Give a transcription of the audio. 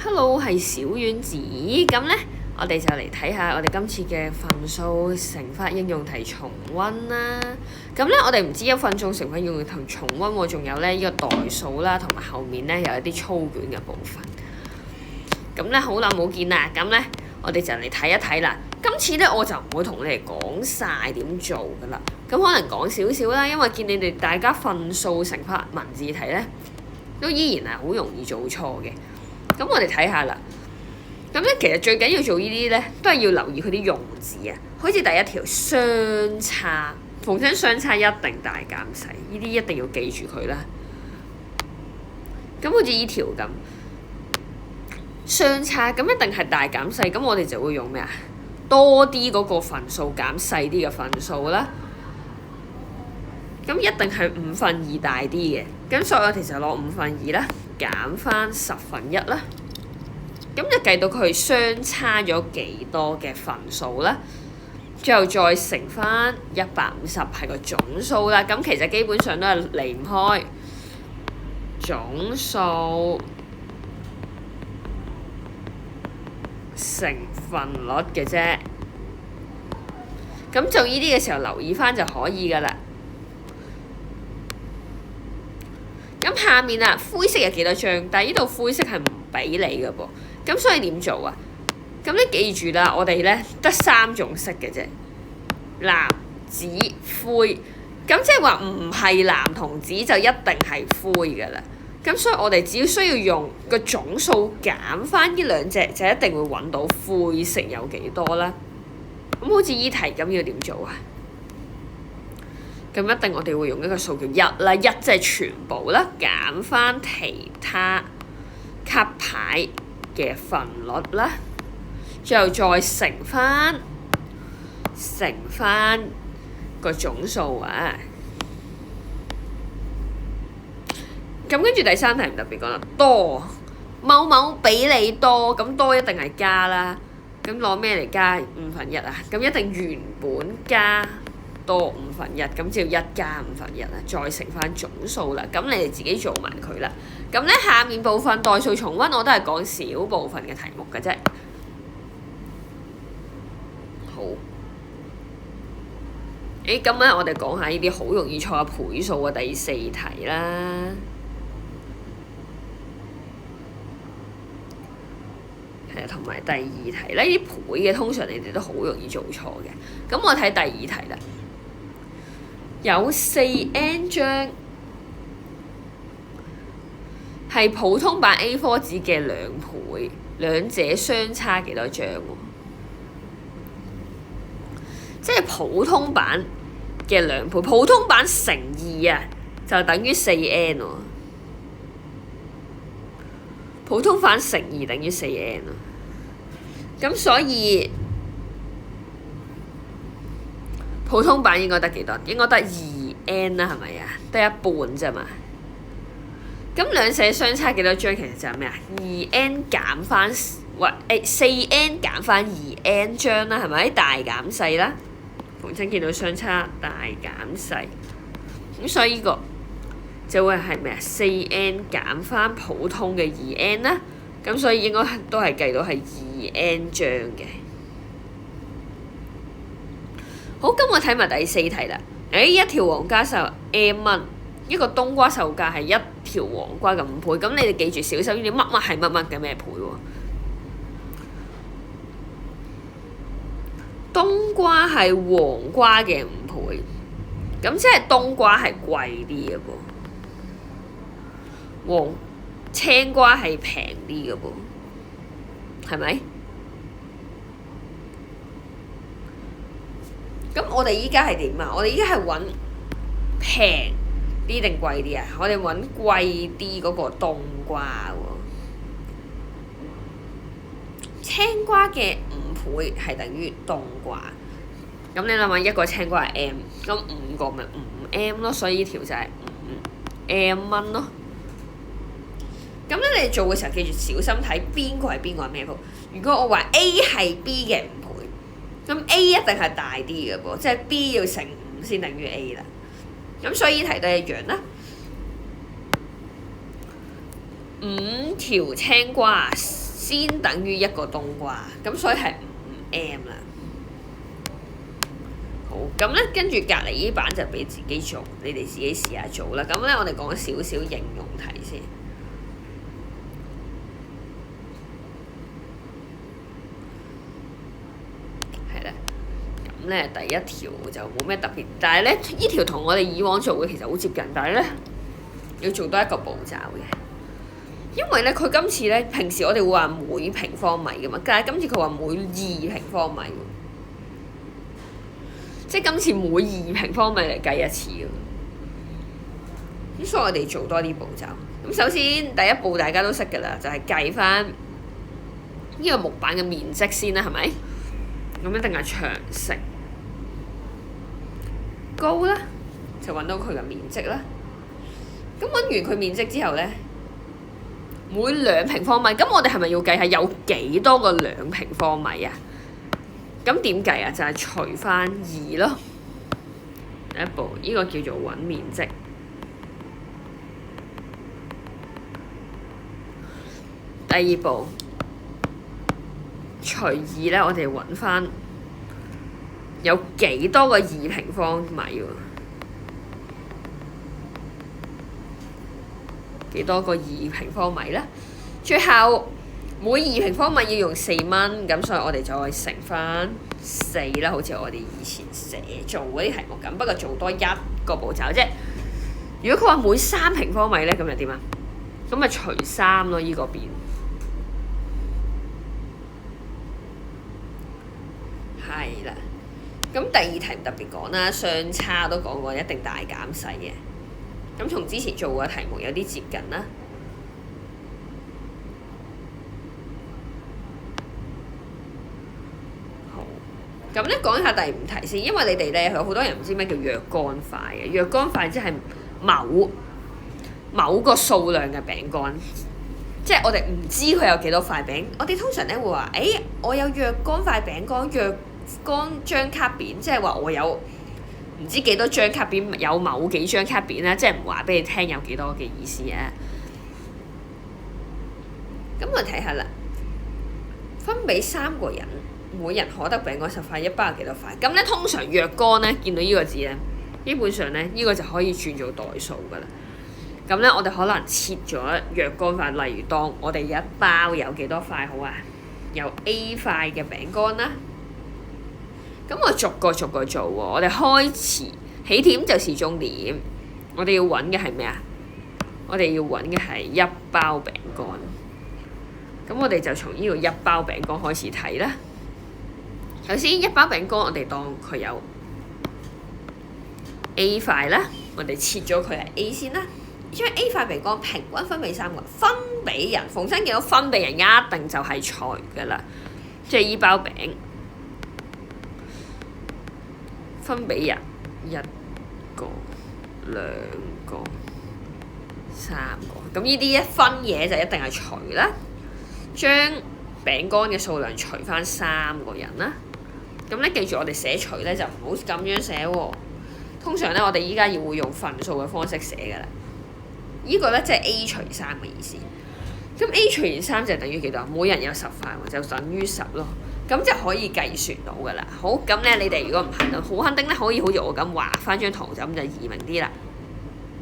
Hello，係小丸子。咁呢，我哋就嚟睇下我哋今次嘅分數乘法應用題重溫啦。咁呢，我哋唔知一分鐘乘法應用題重溫喎，仲有呢依個代數啦，同埋後面呢有一啲粗卷嘅部分。咁呢，好耐冇見啦，咁呢，我哋就嚟睇一睇啦。今次呢，我就唔會同你哋講晒點做噶啦，咁可能講少少啦，因為見你哋大家分數乘法文字題呢，都依然係好容易做錯嘅。咁我哋睇下啦。咁咧，其實最緊要做呢啲咧，都係要留意佢啲用字啊。好似第一條相差，逢親相差一定大減細，呢啲一定要記住佢啦。咁好似呢條咁，相差咁一定係大減細，咁我哋就會用咩啊？多啲嗰個分數減細啲嘅分數啦。咁一定係2/5大啲嘅，咁所以我哋就攞2/5啦，減翻1/10啦，咁就計到佢相差咗幾多嘅分數啦，最後再乘翻150係個總數啦。咁其實基本上都係離唔開總數乘分率嘅啫。咁做呢啲嘅時候留意翻就可以噶啦。咁下面啊，灰色有幾多張？但係呢度灰色係唔俾你嘅噃，咁所以點做啊？咁你記住啦，我哋咧得3種色嘅啫，藍、紫、灰。咁即係話唔係藍同紫就一定係灰嘅啦。咁所以我哋只要需要用個總數減翻呢兩隻，就一定會揾到灰色有幾多啦。咁好似依題咁要點做啊？咁一定我哋會用一個數叫1啦，1即係全部啦，減翻其他卡牌嘅分率啦，最後再乘翻個總數啊。咁跟住第3題唔特別講啦，多某某比你多，咁多一定係加啦。咁攞咩嚟加1/5啊？咁一定原本加多1/5，咁只要1加1/5啦，再乘翻總數啦。咁你哋自己做埋佢啦。咁咧下面部分代數重溫，我都係講少部分嘅題目嘅啫。好。咁咧我哋講下呢啲好容易錯嘅倍數嘅第4題啦。同埋第2題呢啲倍嘅通常你哋都好容易做錯嘅。咁我睇第2題啦，有4N 張係普通版 A4 紙嘅2倍，兩者相差幾多張喎？即係普通版嘅2倍，普通版乘2啊，就等於4N 喎。普通版乘2等於4N 啊。咁所以普通版應該得幾多？應該得2N 啦，係咪啊？得一半啫嘛。咁兩者相差幾多張？其實就係咩啊？2N 減翻4N 減翻2N 張啦，係咪？大減細啦。逢親見到相差大減細，咁所以呢個就會係咩啊？4N 減翻普通嘅2N啦。咁所以應該都係計到係2N 張嘅。好，咁我睇埋第4題啦。一條黃瓜售M蚊，一個冬瓜售價係一條黃瓜嘅5倍。咁你哋記住小心呢啲乜係乜嘅咩倍喎？冬瓜係黃瓜嘅5倍，咁即係冬瓜係貴啲嘅噃。青瓜係平啲嘅噃，係咪？咁我哋依家係點啊？我哋依家係揾平啲定貴啲啊？我哋揾貴啲嗰個冬瓜喎。青瓜嘅5倍係等於冬瓜。咁你諗下，一個青瓜係 M， 咁5個咪5M 咯，所以呢條就係5M 蚊咯。咁咧，你做嘅時候記住小心睇邊個係咩倍。如果我話 A 係 B 嘅5倍，咁 A 一定係大啲嘅噃，即係 B 要乘5先等於 A 啦。咁所以呢題都一樣啦。5條青瓜先等於一個冬瓜，咁所以係5M 啦。好，咁咧跟住隔離呢版就俾自己做，你哋自己試下做啦。咁咧我哋講少少應用題先。係啦，咁咧第一條就冇咩特別，但係咧呢條同我哋以往做嘅其實好接近，但係咧要做多一個步驟嘅。因為咧，佢今次咧，平時我哋會話每平方米噶嘛，但係今次佢話每2平方米喎，即係今次每2平方米嚟計一次嘅。咁所以我哋做多啲步驟。咁首先第一步大家都識㗎啦，就係計翻呢個木板嘅面積先啦，係咪？咁一定係長乘高啦，就揾到佢嘅面積啦。咁揾完佢面積之後咧，每2平方米，咁我哋係咪要計下有幾多個2平方米啊？咁點計啊？就係除翻2咯。第一步，呢個叫做揾面積。第二步，除2咧，我哋揾翻有幾多個2平方米喎？幾多個2平方米咧？最後每2平方米要用4蚊，咁所以我哋就再乘翻4啦，好似我哋以前做嗰啲題目咁，不過做多一個步驟啫。如果佢話每3平方米咧，咁就點啊？咁咪除3咯，依個邊。係啦，咁第二題唔特別講啦，相差都講過，一定大減細嘅。咁同之前做過嘅題目有啲接近啦。好，咁咧講一下第5題先，因為你哋咧有好多人唔知咩叫若干塊嘅，若干塊即係某個數量嘅餅乾，即係我哋唔知佢有幾多塊餅。我哋通常咧會話，我有若干塊餅乾，若干張卡片，即係話我有唔知幾多張卡片，有某幾張卡片啦，即係唔話俾你聽有幾多嘅意思啊。咁我睇下啦，分俾3個人，每人可得餅乾10塊，一包有幾多塊？咁咧通常若干咧見到呢個字咧，基本上咧呢個就可以轉做代數噶啦。咁咧我哋可能切咗若干塊，例如當我哋一包有幾多塊好啊？有 A 塊嘅餅乾啦。咁我逐個做喎，我哋開始起點就是終點，我哋要揾嘅係咩啊？我哋要揾嘅係一包餅乾。咁我哋就從呢個一包餅乾開始睇啦。首先一包餅乾，我哋當佢有 A 塊啦，我哋切咗佢係 A 先啦。因為 A 塊餅乾平均分俾3個人，分俾人，逢親見到分俾人一定就係除㗎啦，即係依包餅分俾人1個、2個、3個，咁呢啲一分嘢就一定係除啦。將餅乾嘅數量除翻3個人啦。咁咧記住我哋寫除咧就唔好咁樣寫喎。通常咧我哋依家要會用分數嘅方式寫㗎啦。呢個咧即係 A 除3嘅意思。咁 A 除完3就等於幾多？每人有10塊，就等於10咯。咁就可以計算到㗎啦。好，咁咧你哋如果唔肯定，好肯定咧，可以好似我咁畫翻張圖，就咁就易明啲啦。